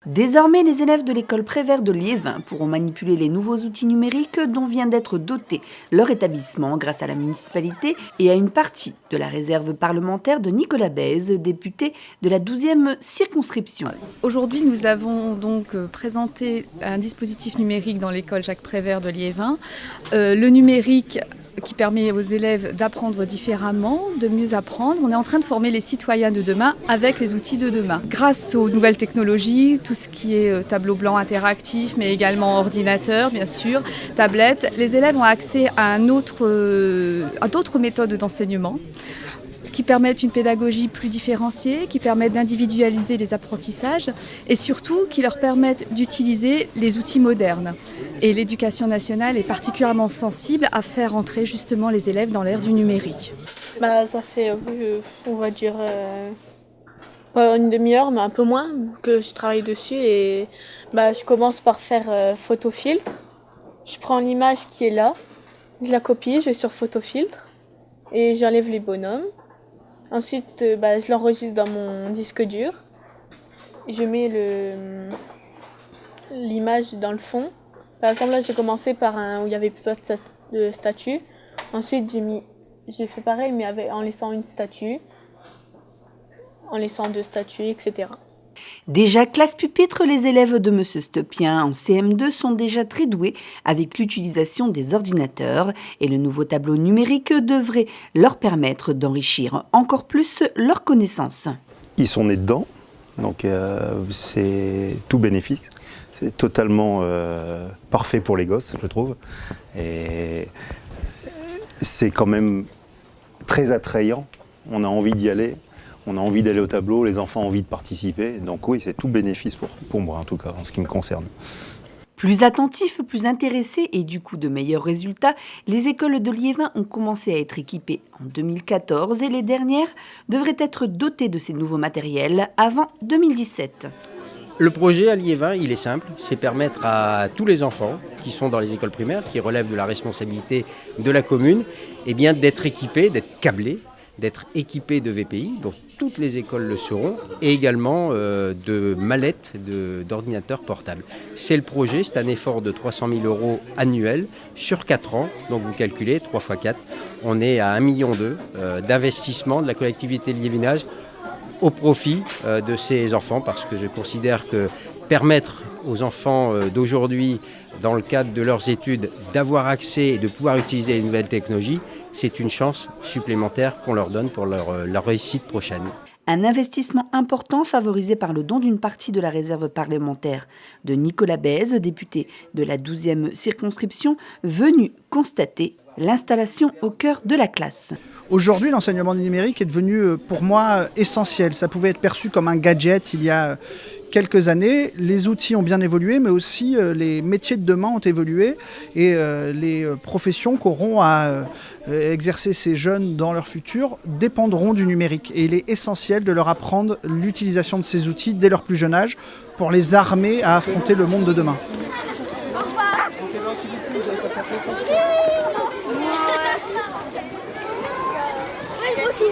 Désormais, les élèves de l'école Prévert de Liévin pourront manipuler les nouveaux outils numériques dont vient d'être doté leur établissement grâce à la municipalité et à une partie de la réserve parlementaire de Nicolas Bèze, député de la 12e circonscription. Aujourd'hui, nous avons donc présenté un dispositif numérique dans l'école Jacques Prévert de Liévin. Le numérique qui permet aux élèves d'apprendre différemment, de mieux apprendre. On est en train de former les citoyens de demain avec les outils de demain. Grâce aux nouvelles technologies, tout ce qui est tableau blanc interactif, mais également ordinateur, bien sûr, tablette, les élèves ont accès à d'autres méthodes d'enseignement qui permettent une pédagogie plus différenciée, qui permettent d'individualiser les apprentissages et surtout qui leur permettent d'utiliser les outils modernes. Et l'éducation nationale est particulièrement sensible à faire entrer justement les élèves dans l'ère du numérique. Ça fait, on va dire, pas une demi-heure, mais un peu moins que je travaille dessus. Et je commence par faire photofiltre. Je prends l'image qui est là, je la copie, je vais sur photofiltre et j'enlève les bonhommes. Ensuite, je l'enregistre dans mon disque dur. Je mets l'image dans le fond. Par exemple, là, j'ai commencé par un où il n'y avait pas de statue. Ensuite, j'ai fait pareil, mais en laissant une statue, en laissant deux statues, etc. Déjà classe pupitre, les élèves de M. Stepien en CM2 sont déjà très doués avec l'utilisation des ordinateurs et le nouveau tableau numérique devrait leur permettre d'enrichir encore plus leurs connaissances. Ils sont nés dedans, donc c'est tout bénéfique. C'est totalement parfait pour les gosses, je trouve. Et c'est quand même très attrayant. On a envie d'y aller. On a envie d'aller au tableau, les enfants ont envie de participer. Donc oui, c'est tout bénéfice pour moi, en tout cas, en ce qui me concerne. Plus attentifs, plus intéressés et du coup de meilleurs résultats, les écoles de Liévin ont commencé à être équipées en 2014 et les dernières devraient être dotées de ces nouveaux matériels avant 2017. Le projet à Liévin, il est simple, c'est permettre à tous les enfants qui sont dans les écoles primaires, qui relèvent de la responsabilité de la commune, d'être équipés, d'être câblés, d'être équipés de VPI, donc toutes les écoles le seront, et également de mallettes d'ordinateurs portables. C'est le projet, c'est un effort de 300 000 € annuel sur 4 ans, donc vous calculez 3 x 4, on est à 1,2 million d'investissement de la collectivité liévinoise au profit de ces enfants, parce que je considère que permettre aux enfants d'aujourd'hui, dans le cadre de leurs études, d'avoir accès et de pouvoir utiliser les nouvelles technologies, c'est une chance supplémentaire qu'on leur donne pour leur réussite prochaine. Un investissement important favorisé par le don d'une partie de la réserve parlementaire de Nicolas Bèze, député de la 12e circonscription, venu constater l'installation au cœur de la classe. Aujourd'hui, l'enseignement numérique est devenu pour moi essentiel. Ça pouvait être perçu comme un gadget il y a quelques années. Les outils ont bien évolué, mais aussi les métiers de demain ont évolué et les professions qu'auront à exercer ces jeunes dans leur futur dépendront du numérique. Et il est essentiel de leur apprendre l'utilisation de ces outils dès leur plus jeune âge pour les armer à affronter le monde de demain. Oui, moi aussi.